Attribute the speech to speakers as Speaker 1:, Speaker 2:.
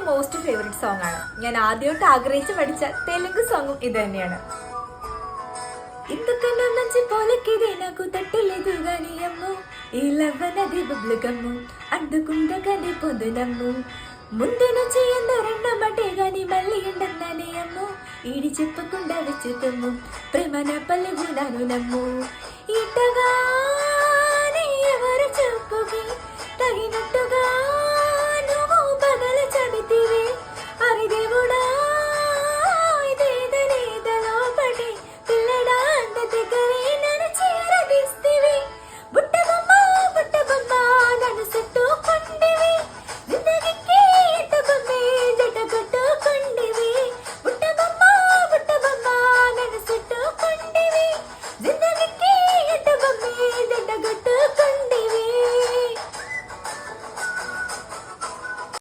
Speaker 1: എൻ്റെ most favourite song ആണ്. ഞാൻ ആദ്യമായിട്ട് ആഗ്രഹിച്ച് പഠിച്ച തെലുങ്ക് സോങ്ങും ഇത് తന്നെയാണ്. ఇంతకన్నా మంచి పోలకిది నాకు తట్టలేదు గాని అమ్ము ఈ లవ్వనది బుబ్లుగమ్ము అందుకుండగానే పొందునమ్ము ముందు నుంచి ఎందరన్నమాటే గాని మళ్ళీ ఎండన్నానే అమ్ము ఈడి చెప్పకుండా వెచ్చుతమ్ము ప్రేమ నా పల్లెవు నాను నమ్ము ఇట్టగా ఎవరు చెప్పుకి తగినట్టుగా